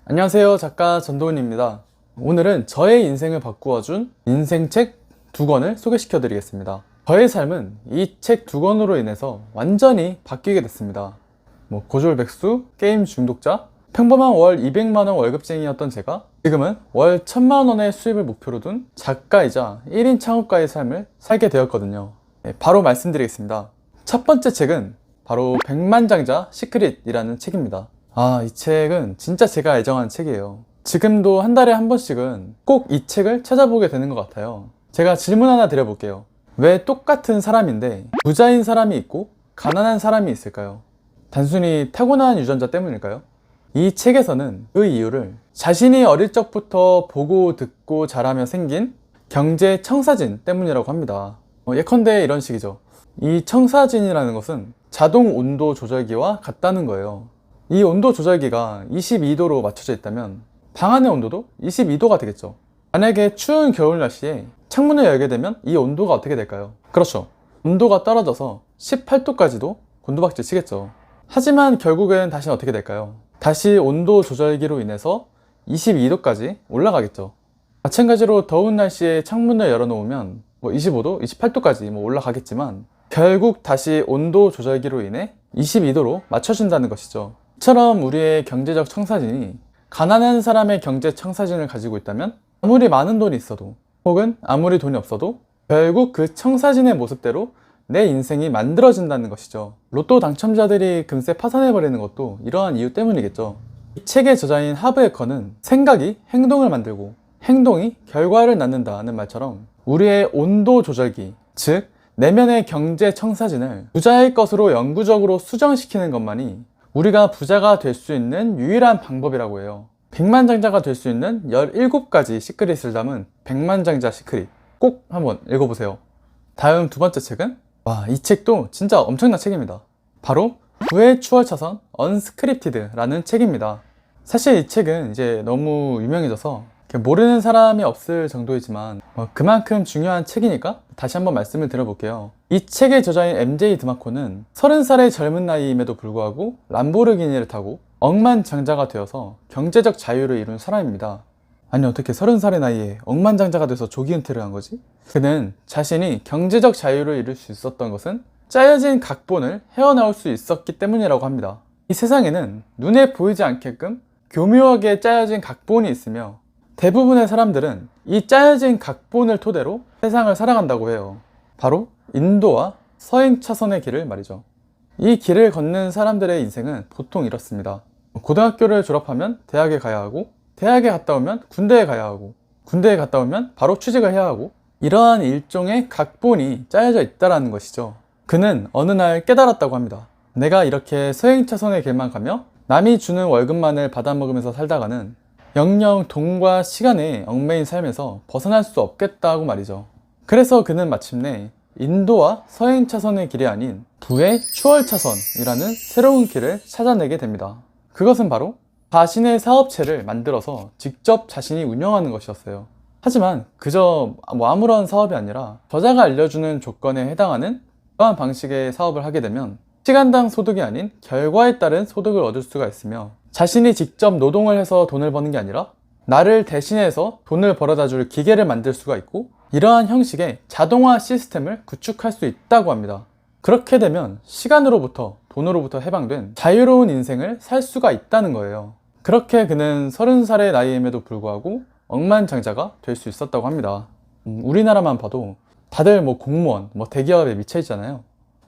안녕하세요. 작가 전도훈입니다. 오늘은 저의 인생을 바꾸어준 인생책 2권을 소개시켜 드리겠습니다. 저의 삶은 이 책 2권으로 인해서 완전히 바뀌게 됐습니다. 고졸백수, 게임 중독자, 평범한 월 200만원 월급쟁이였던 제가 지금은 월 1000만원의 수입을 목표로 둔 작가이자 1인 창업가의 삶을 살게 되었거든요. 바로 말씀드리겠습니다. 첫 번째 책은 바로 백만장자 시크릿이라는 책입니다. 이 책은 진짜 제가 애정하는 책이에요. 지금도 한 달에 한 번씩은 꼭 이 책을 찾아보게 되는 것 같아요. 제가 질문 하나 드려볼게요. 왜 똑같은 사람인데 부자인 사람이 있고 가난한 사람이 있을까요? 단순히 타고난 유전자 때문일까요? 이 책에서는 그 이유를 자신이 어릴 적부터 보고 듣고 자라며 생긴 경제 청사진 때문이라고 합니다. 예컨대 이런 식이죠. 이 청사진이라는 것은 자동 온도 조절기와 같다는 거예요. 이 온도 조절기가 22도로 맞춰져 있다면 방 안의 온도도 22도가 되겠죠. 만약에 추운 겨울 날씨에 창문을 열게 되면 이 온도가 어떻게 될까요? 그렇죠. 온도가 떨어져서 18도까지도 곤두박질 치겠죠. 하지만 결국엔 다시 어떻게 될까요? 다시 온도 조절기로 인해서 22도까지 올라가겠죠. 마찬가지로 더운 날씨에 창문을 열어놓으면 25도, 28도까지 올라가겠지만 결국 다시 온도 조절기로 인해 22도로 맞춰진다는 것이죠. 이처럼 우리의 경제적 청사진이 가난한 사람의 경제 청사진을 가지고 있다면 아무리 많은 돈이 있어도 혹은 아무리 돈이 없어도 결국 그 청사진의 모습대로 내 인생이 만들어진다는 것이죠. 로또 당첨자들이 금세 파산해버리는 것도 이러한 이유 때문이겠죠. 이 책의 저자인 하브 에커는 생각이 행동을 만들고 행동이 결과를 낳는다는 말처럼 우리의 온도 조절기, 즉 내면의 경제 청사진을 부자의 것으로 영구적으로 수정시키는 것만이 우리가 부자가 될 수 있는 유일한 방법이라고 해요. 백만장자가 될 수 있는 17가지 시크릿을 담은 백만장자 시크릿, 꼭 한번 읽어보세요. 다음 두 번째 책은 이 책도 진짜 엄청난 책입니다. 바로 부의 추월차선 언스크립티드라는 책입니다. 사실 이 책은 이제 너무 유명해져서 모르는 사람이 없을 정도이지만 그만큼 중요한 책이니까 다시 한번 말씀을 드려볼게요. 이 책의 저자인 MJ 드마코는 30살의 젊은 나이임에도 불구하고 람보르기니를 타고 억만장자가 되어서 경제적 자유를 이룬 사람입니다. 아니 어떻게 30살의 나이에 억만장자가 돼서 조기 은퇴를 한 거지? 그는 자신이 경제적 자유를 이룰 수 있었던 것은 짜여진 각본을 헤어나올 수 있었기 때문이라고 합니다. 이 세상에는 눈에 보이지 않게끔 교묘하게 짜여진 각본이 있으며 대부분의 사람들은 이 짜여진 각본을 토대로 세상을 살아간다고 해요. 바로 인도와 서행차선의 길을 말이죠. 이 길을 걷는 사람들의 인생은 보통 이렇습니다. 고등학교를 졸업하면 대학에 가야 하고, 대학에 갔다 오면 군대에 가야 하고, 군대에 갔다 오면 바로 취직을 해야 하고, 이러한 일종의 각본이 짜여져 있다는 것이죠. 그는 어느 날 깨달았다고 합니다. 내가 이렇게 서행차선의 길만 가며 남이 주는 월급만을 받아먹으면서 살다가는 영영 돈과 시간에 얽매인 삶에서 벗어날 수 없겠다고 말이죠. 그래서 그는 마침내 인도와 서행차선의 길이 아닌 부의 추월차선이라는 새로운 길을 찾아내게 됩니다. 그것은 바로 자신의 사업체를 만들어서 직접 자신이 운영하는 것이었어요. 하지만 그저 아무런 사업이 아니라 저자가 알려주는 조건에 해당하는 그러한 방식의 사업을 하게 되면 시간당 소득이 아닌 결과에 따른 소득을 얻을 수가 있으며 자신이 직접 노동을 해서 돈을 버는 게 아니라 나를 대신해서 돈을 벌어다 줄 기계를 만들 수가 있고 이러한 형식의 자동화 시스템을 구축할 수 있다고 합니다. 그렇게 되면 시간으로부터 돈으로부터 해방된 자유로운 인생을 살 수가 있다는 거예요. 그렇게 그는 30살의 나이임에도 불구하고 억만장자가 될 수 있었다고 합니다. 우리나라만 봐도 다들 공무원, 대기업에 미쳐 있잖아요.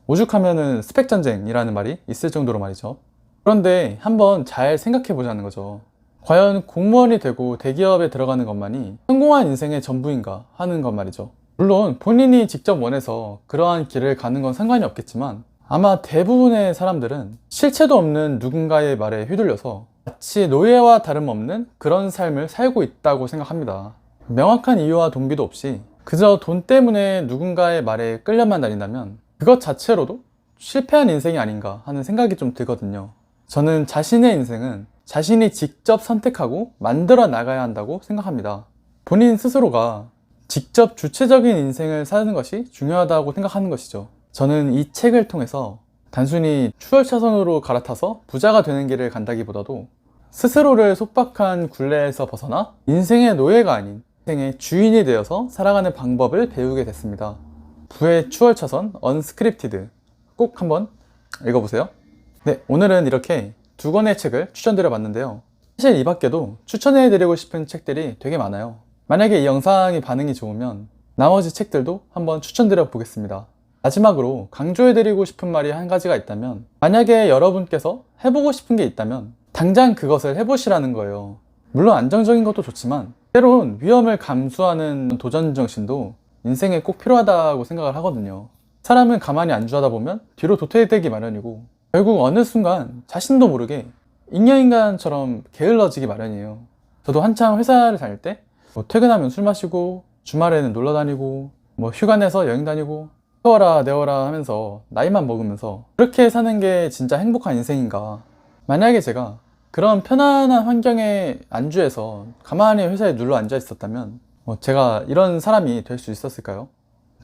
오죽하면은 스펙 전쟁이라는 말이 있을 정도로 말이죠. 그런데 한번 잘 생각해 보자는 거죠. 과연 공무원이 되고 대기업에 들어가는 것만이 성공한 인생의 전부인가 하는 것 말이죠. 물론 본인이 직접 원해서 그러한 길을 가는 건 상관이 없겠지만 아마 대부분의 사람들은 실체도 없는 누군가의 말에 휘둘려서 마치 노예와 다름없는 그런 삶을 살고 있다고 생각합니다. 명확한 이유와 동기도 없이 그저 돈 때문에 누군가의 말에 끌려만 다닌다면 그것 자체로도 실패한 인생이 아닌가 하는 생각이 좀 들거든요. 저는 자신의 인생은 자신이 직접 선택하고 만들어 나가야 한다고 생각합니다. 본인 스스로가 직접 주체적인 인생을 사는 것이 중요하다고 생각하는 것이죠. 저는 이 책을 통해서 단순히 추월차선으로 갈아타서 부자가 되는 길을 간다기보다도 스스로를 속박한 굴레에서 벗어나 인생의 노예가 아닌 인생의 주인이 되어서 살아가는 방법을 배우게 됐습니다. 부의 추월차선 언스크립티드 꼭 한번 읽어보세요. 네, 오늘은 이렇게 두 권의 책을 추천드려 봤는데요. 사실 이 밖에도 추천해드리고 싶은 책들이 되게 많아요. 만약에 이 영상이 반응이 좋으면 나머지 책들도 한번 추천드려 보겠습니다. 마지막으로 강조해드리고 싶은 말이 한 가지가 있다면, 만약에 여러분께서 해보고 싶은 게 있다면 당장 그것을 해보시라는 거예요. 물론 안정적인 것도 좋지만 때론 위험을 감수하는 도전 정신도 인생에 꼭 필요하다고 생각을 하거든요. 사람은 가만히 안주하다 보면 뒤로 도태되기 마련이고 결국 어느 순간 자신도 모르게 잉여인간처럼 게을러지기 마련이에요. 저도 한창 회사를 다닐 때 퇴근하면 술 마시고 주말에는 놀러 다니고 휴가 내서 여행 다니고 태워라 내워라 하면서 나이만 먹으면서 그렇게 사는 게 진짜 행복한 인생인가. 만약에 제가 그런 편안한 환경에 안주해서 가만히 회사에 눌러 앉아 있었다면 제가 이런 사람이 될 수 있었을까요?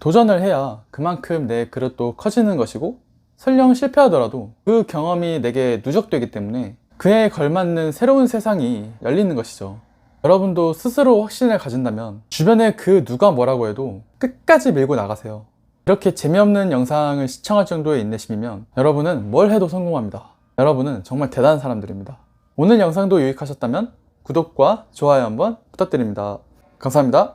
도전을 해야 그만큼 내 그릇도 커지는 것이고, 설령 실패하더라도 그 경험이 내게 누적되기 때문에 그에 걸맞는 새로운 세상이 열리는 것이죠. 여러분도 스스로 확신을 가진다면 주변에 그 누가 뭐라고 해도 끝까지 밀고 나가세요. 이렇게 재미없는 영상을 시청할 정도의 인내심이면 여러분은 뭘 해도 성공합니다. 여러분은 정말 대단한 사람들입니다. 오늘 영상도 유익하셨다면 구독과 좋아요 한번 부탁드립니다. 감사합니다.